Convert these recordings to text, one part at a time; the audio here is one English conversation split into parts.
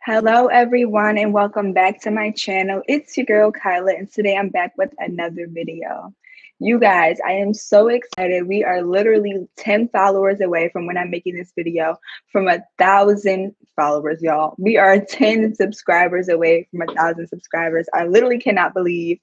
Hello, everyone, and welcome back to my channel. It's your girl, Kyla, and today I'm back with another video. You guys, I am so excited. We are literally 10 followers away from when I'm making this video from 1,000 followers, y'all. We are 10 subscribers away from 1,000 subscribers. I literally cannot believe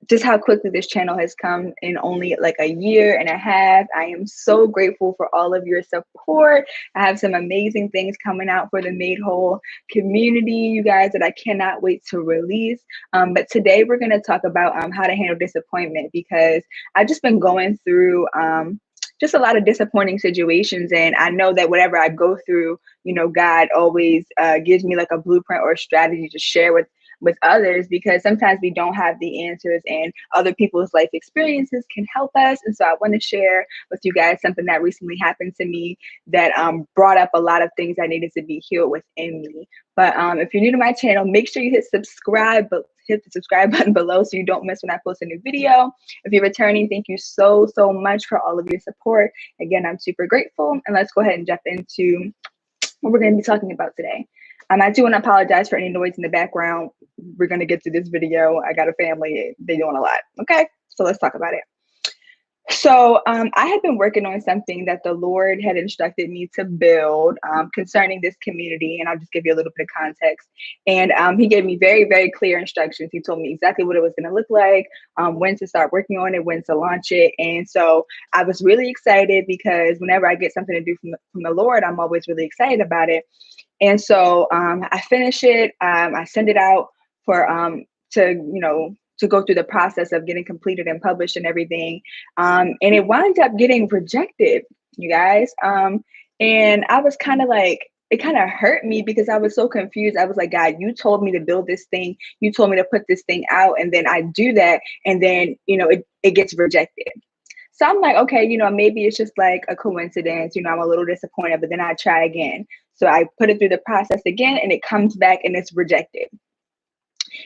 just how quickly this channel has come in only like a year and a half. I am so grateful for all of your support. I have some amazing things coming out for the Made Whole community, you guys, that I cannot wait to release. But today we're going to talk about how to handle disappointment, because I've just been going through just a lot of disappointing situations. And I know that whatever I go through, God always gives me like a blueprint or a strategy to share with others, because sometimes we don't have the answers and other people's life experiences can help us. And so I want to share with you guys something that recently happened to me that brought up a lot of things that needed to be healed within me. But if you're new to my channel, make sure you hit subscribe, but hit the subscribe button below so you don't miss when I post a new video. If you're returning, thank you so much for all of your support. Again, I'm super grateful. And let's go ahead and jump into what we're going to be talking about today. I do want to apologize for any noise in the background. We're going to get to this video. I got a family. They're doing a lot. Okay, so let's talk about it. So I had been working on something that the Lord had instructed me to build concerning this community. And I'll just give you a little bit of context. And he gave me very, very clear instructions. He told me exactly what it was going to look like, when to start working on it, when to launch it. And so I was really excited, because whenever I get something to do from the Lord, I'm always really excited about it. And so I finish it. I send it out for to go through the process of getting completed and published and everything. And it wound up getting rejected, you guys. And I was kind of like, it kind of hurt me, because I was so confused. I was like, God, you told me to build this thing. You told me to put this thing out. And then I do that. And then, it gets rejected. So I'm like, okay, maybe it's just like a coincidence. I'm a little disappointed, but then I try again. So I put it through the process again, and it comes back and it's rejected.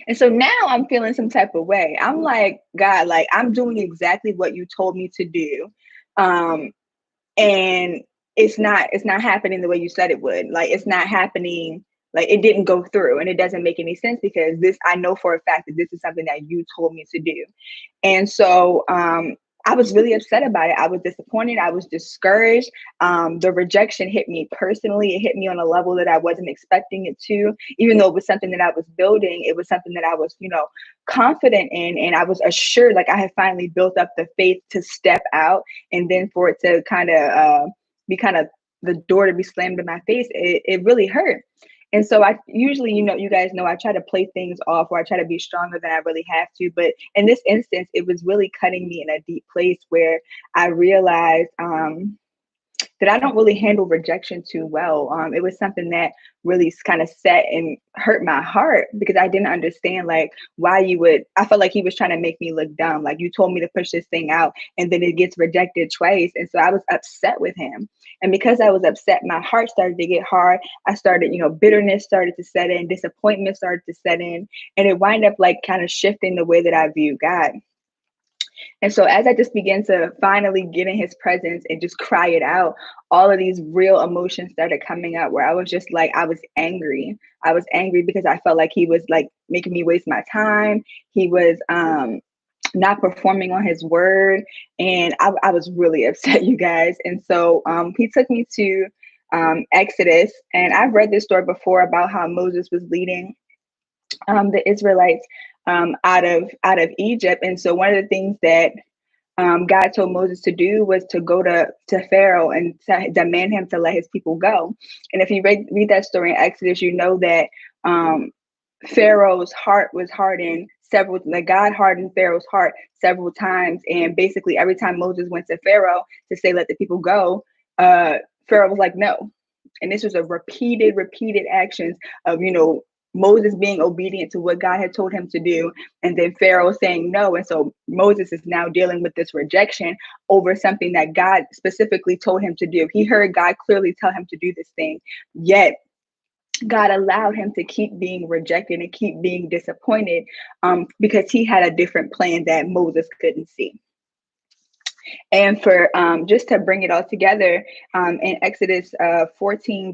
And so now I'm feeling some type of way. I'm like, God, like I'm doing exactly what you told me to do. And it's not happening the way you said it would. Like, it's not happening. Like, it didn't go through, and it doesn't make any sense, because I know for a fact that this is something that you told me to do. And so, I was really upset about it. I was disappointed. I was discouraged. The rejection hit me personally. It hit me on a level that I wasn't expecting it to. Even though it was something that I was building, it was something that I was, confident in. And I was assured, like I had finally built up the faith to step out, and then for it to kind of be kind of the door to be slammed in my face, it really hurt. And so I usually, you guys know, I try to play things off, or I try to be stronger than I really have to. But in this instance, it was really cutting me in a deep place, where I realized that I don't really handle rejection too well. It was something that really kind of set and hurt my heart, because I didn't understand like why I felt like he was trying to make me look dumb. Like, you told me to push this thing out, and then it gets rejected twice. And so I was upset with him. And because I was upset, my heart started to get hard. I started, bitterness started to set in, disappointment started to set in, and it wound up like kind of shifting the way that I view God. And so as I just began to finally get in his presence and just cry it out, all of these real emotions started coming up, where I was just like, I was angry. I was angry because I felt like he was like making me waste my time. He was not performing on his word. And I was really upset, you guys. And so he took me to Exodus. And I've read this story before about how Moses was leading the Israelites out of Egypt. And so one of the things that God told Moses to do was to go to Pharaoh and to demand him to let his people go. And if you read that story in Exodus, you know that Pharaoh's heart was hardened God hardened Pharaoh's heart several times. And basically every time Moses went to Pharaoh to say, let the people go, Pharaoh was like, no. And this was a repeated actions of, Moses being obedient to what God had told him to do, and then Pharaoh saying no. And so Moses is now dealing with this rejection over something that God specifically told him to do. He heard God clearly tell him to do this thing, yet God allowed him to keep being rejected and keep being disappointed because he had a different plan that Moses couldn't see. And for just to bring it all together, in Exodus 13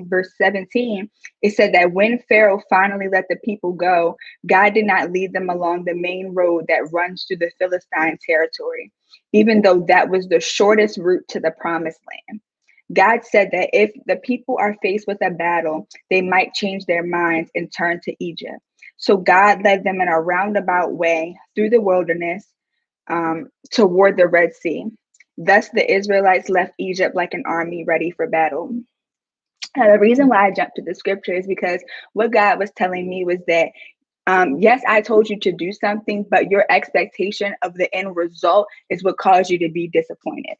verse 17, it said that when Pharaoh finally let the people go, God did not lead them along the main road that runs through the Philistine territory, even though that was the shortest route to the promised land. God said that if the people are faced with a battle, they might change their minds and turn to Egypt. So God led them in a roundabout way through the wilderness, toward the Red Sea. Thus, the Israelites left Egypt like an army ready for battle. Now, the reason why I jumped to the scripture is because what God was telling me was that, yes, I told you to do something, but your expectation of the end result is what caused you to be disappointed.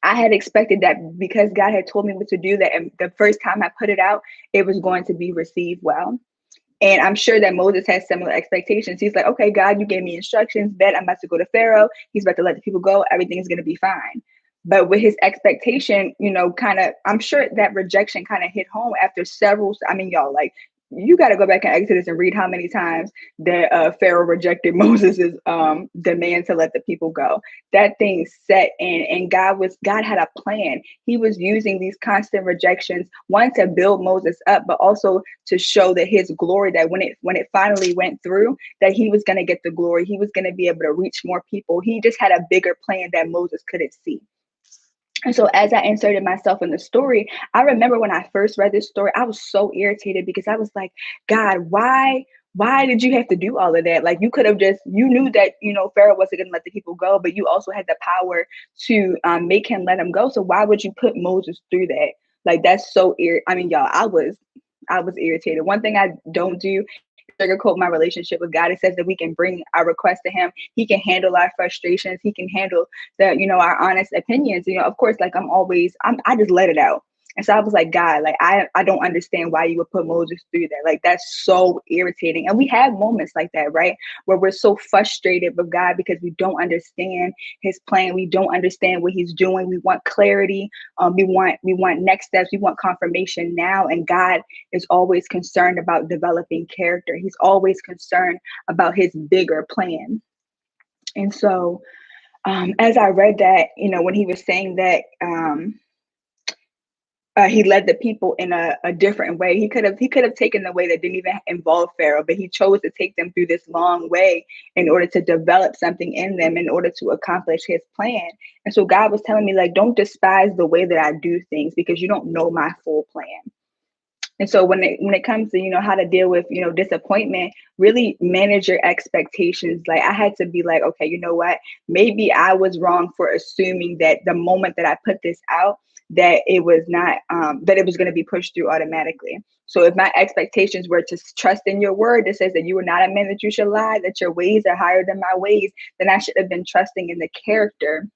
I had expected that because God had told me what to do, that and the first time I put it out, it was going to be received well. And I'm sure that Moses has similar expectations. He's like, okay, God, you gave me instructions that I'm about to go to Pharaoh. He's about to let the people go. Everything's going to be fine. But with his expectation, kind of, I'm sure that rejection kind of hit home after several. I mean, y'all, like, you got to go back in Exodus and read how many times that Pharaoh rejected Moses's demand to let the people go. That thing set in, and God had a plan. He was using these constant rejections, one, to build Moses up, but also to show that his glory, that when it finally went through, that he was going to get the glory. He was going to be able to reach more people. He just had a bigger plan that Moses couldn't see. And so as I inserted myself in the story, I remember when I first read this story, I was so irritated because I was like, God, why did you have to do all of that? Like, you could have just, you knew that, Pharaoh wasn't going to let the people go, but you also had the power to make him let him go. So why would you put Moses through that? Like, that's so I mean, y'all, I was irritated. One thing I don't do is sugarcoat my relationship with God. It says that we can bring our request to him. He can handle our frustrations. He can handle our honest opinions. Of course, like I just let it out. And so I was like, God, like, I don't understand why you would put Moses through that. Like, that's so irritating. And we have moments like that, right? Where we're so frustrated with God because we don't understand his plan. We don't understand what he's doing. We want clarity. We want next steps. We want confirmation now. And God is always concerned about developing character. He's always concerned about his bigger plan. And so as I read that, when he was saying that, he led the people in a different way. He could have taken the way that didn't even involve Pharaoh, but he chose to take them through this long way in order to develop something in them, in order to accomplish his plan. And so God was telling me, like, don't despise the way that I do things because you don't know my full plan. And so when it comes to, how to deal with, disappointment, really manage your expectations. Like, I had to be like, okay, you know what? Maybe I was wrong for assuming that the moment that I put this out, that it was not, that it was going to be pushed through automatically. So if my expectations were to trust in your word that says that you are not a man that you should lie, that your ways are higher than my ways, then I should have been trusting in the character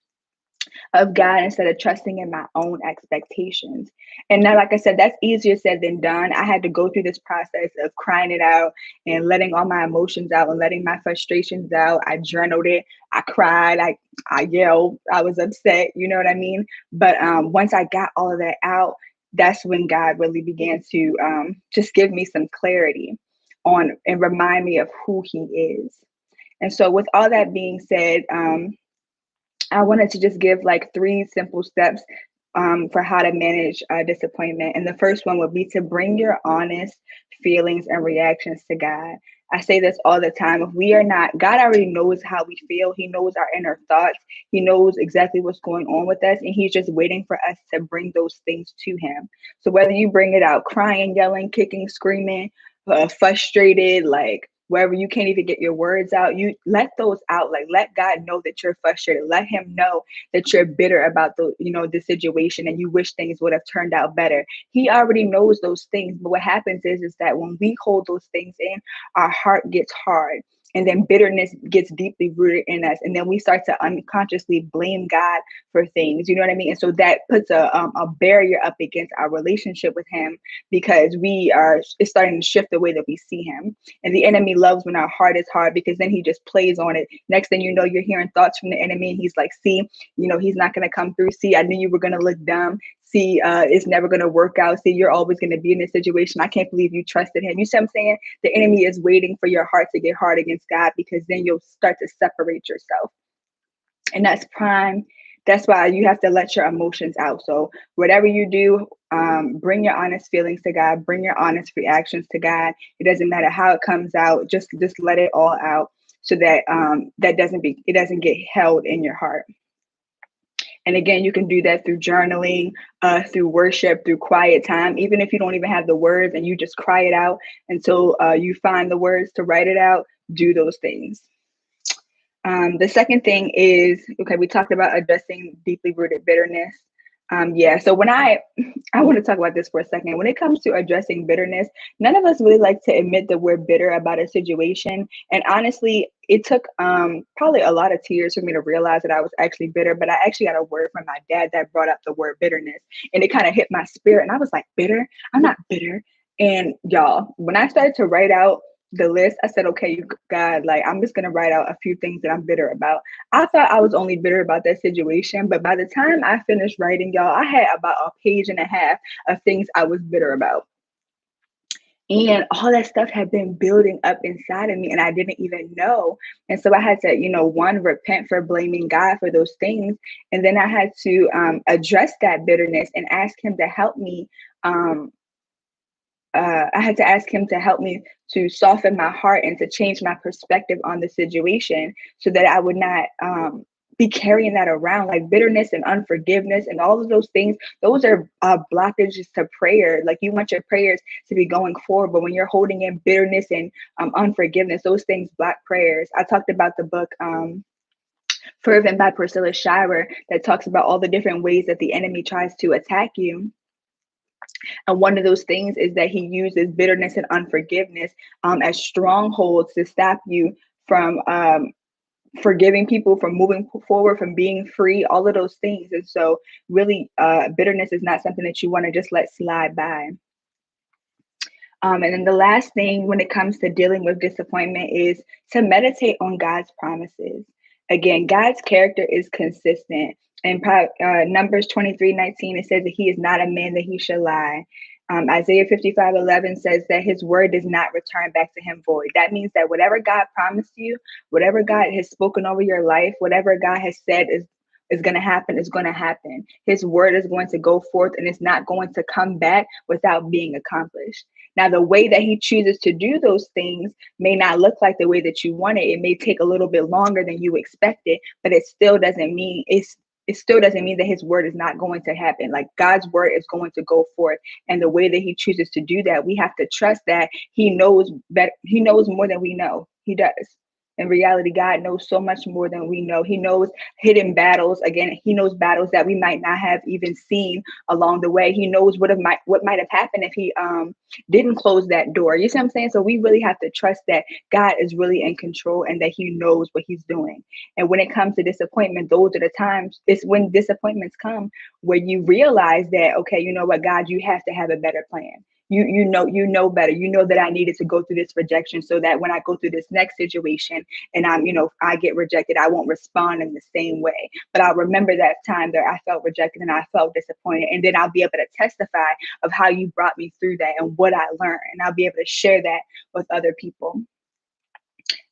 of God instead of trusting in my own expectations. And now, like I said, that's easier said than done. I had to go through this process of crying it out and letting all my emotions out and letting my frustrations out. I journaled it. I cried. I yelled. I was upset. You know what I mean? But once I got all of that out, that's when God really began to just give me some clarity on and remind me of who he is. And so with all that being said, I wanted to just give like 3 simple steps for how to manage disappointment. And the first one would be to bring your honest feelings and reactions to God. I say this all the time. If we are not, God already knows how we feel. He knows our inner thoughts. He knows exactly what's going on with us. And he's just waiting for us to bring those things to him. So whether you bring it out crying, yelling, kicking, screaming, frustrated, like wherever you can't even get your words out, you let those out. Like, let God know that you're frustrated. Let him know that you're bitter about the situation and you wish things would have turned out better. He already knows those things. But what happens is that when we hold those things in, our heart gets hard. And then bitterness gets deeply rooted in us. And then we start to unconsciously blame God for things. You know what I mean? And so that puts a barrier up against our relationship with him because it's starting to shift the way that we see him. And the enemy loves when our heart is hard because then he just plays on it. Next thing you know, you're hearing thoughts from the enemy. And he's like, see, he's not going to come through. See, I knew you were going to look dumb. See, it's never going to work out. See, you're always going to be in this situation. I can't believe you trusted him. You see what I'm saying? The enemy is waiting for your heart to get hard against God because then you'll start to separate yourself. And that's prime. That's why you have to let your emotions out. So whatever you do, bring your honest feelings to God, bring your honest reactions to God. It doesn't matter how it comes out, just let it all out, so that it doesn't get held in your heart. And again, you can do that through journaling, through worship, through quiet time. Even if you don't even have the words and you just cry it out until you find the words to write it out, do those things. The second thing is, okay, we talked about addressing deeply rooted bitterness. Yeah, so when I want to talk about this for a second. When it comes to addressing bitterness, none of us really like to admit that we're bitter about a situation. And honestly, it took probably a lot of tears for me to realize that I was actually bitter. But I actually got a word from my dad that brought up the word bitterness, and it kind of hit my spirit. And I was like, bitter? I'm not bitter. And y'all, when I started to write out the list, I said, okay, God, like, I'm just going to write out a few things that I'm bitter about. I thought I was only bitter about that situation, but by the time I finished writing, y'all, I had about a page and a half of things I was bitter about. And all that stuff had been building up inside of me, and I didn't even know. And so I had to, one, repent for blaming God for those things. And then I had to address that bitterness and ask Him to help me. I had to ask Him to help me to soften my heart and to change my perspective on the situation, so that I would not be carrying that around, like bitterness and unforgiveness and all of those things. Those are blockages to prayer. Like, you want your prayers to be going forward, but when you're holding in bitterness and unforgiveness, those things block prayers. I talked about the book Fervent by Priscilla Shirer, that talks about all the different ways that the enemy tries to attack you. And one of those things is that he uses bitterness and unforgiveness as strongholds to stop you from forgiving people, from moving forward, from being free, all of those things. And so really, bitterness is not something that you want to just let slide by. And then the last thing when it comes to dealing with disappointment is to meditate on God's promises. Again, God's character is consistent. In Numbers 23:19, it says that He is not a man that He should lie. Isaiah 55:11 says that His word does not return back to Him void. That means that whatever God promised you, whatever God has spoken over your life, whatever God has said is going to happen, is going to happen. His word is going to go forth, and it's not going to come back without being accomplished. Now, the way that He chooses to do those things may not look like the way that you want it. It may take a little bit longer than you expected, but it still doesn't mean that His word is not going to happen. Like, God's word is going to go forth. And the way that He chooses to do that, we have to trust that He knows better. He knows more than we know. He does. In reality, God knows so much more than we know. He knows hidden battles. Again, He knows battles that we might not have even seen along the way. He knows what might have happened if He didn't close that door. You see what I'm saying? So we really have to trust that God is really in control and that He knows what He's doing. And when it comes to disappointment, those are the times, it's when disappointments come where you realize that, okay, you know what, God, you have to have a better plan. You know better. You know that I needed to go through this rejection so that when I go through this next situation and I get rejected, I won't respond in the same way. But I'll remember that time that I felt rejected and I felt disappointed. And then I'll be able to testify of how you brought me through that and what I learned. And I'll be able to share that with other people.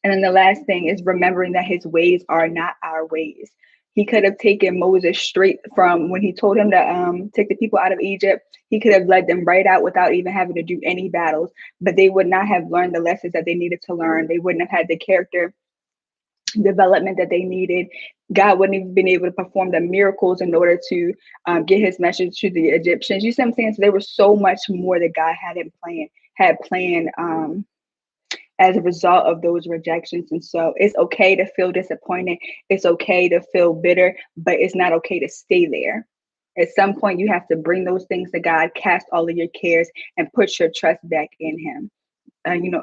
And then the last thing is remembering that His ways are not our ways. He could have taken Moses straight from when He told him to take the people out of Egypt. He could have led them right out without even having to do any battles, but they would not have learned the lessons that they needed to learn. They wouldn't have had the character development that they needed. God wouldn't have been able to perform the miracles in order to get His message to the Egyptians. You see what I'm saying? So there was so much more that God had planned as a result of those rejections. And so it's okay to feel disappointed. It's okay to feel bitter, but it's not okay to stay there. At some point, you have to bring those things to God, cast all of your cares, and put your trust back in Him.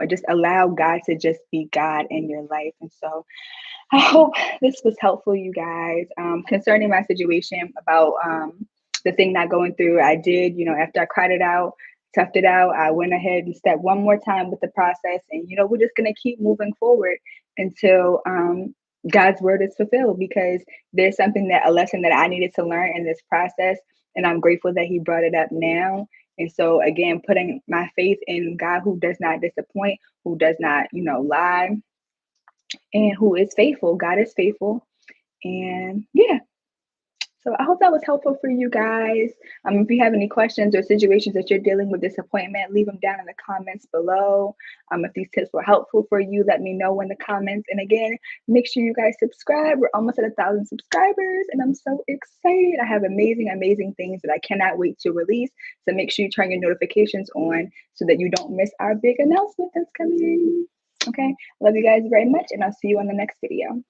Just allow God to just be God in your life. And so I hope this was helpful, you guys. Concerning my situation about the thing not going through, I did, after I cried it out, toughed it out, I went ahead and stepped one more time with the process. And, we're just going to keep moving forward until God's word is fulfilled, because there's a lesson that I needed to learn in this process. And I'm grateful that He brought it up now. And so, again, putting my faith in God, who does not disappoint, who does not, lie, and who is faithful. God is faithful. And yeah, so I hope that was helpful for you guys. If you have any questions or situations that you're dealing with disappointment, leave them down in the comments below. If these tips were helpful for you, let me know in the comments. And again, make sure you guys subscribe. We're almost at 1,000 subscribers, and I'm so excited. I have amazing, amazing things that I cannot wait to release. So make sure you turn your notifications on so that you don't miss our big announcement that's coming. Okay, love you guys very much, and I'll see you on the next video.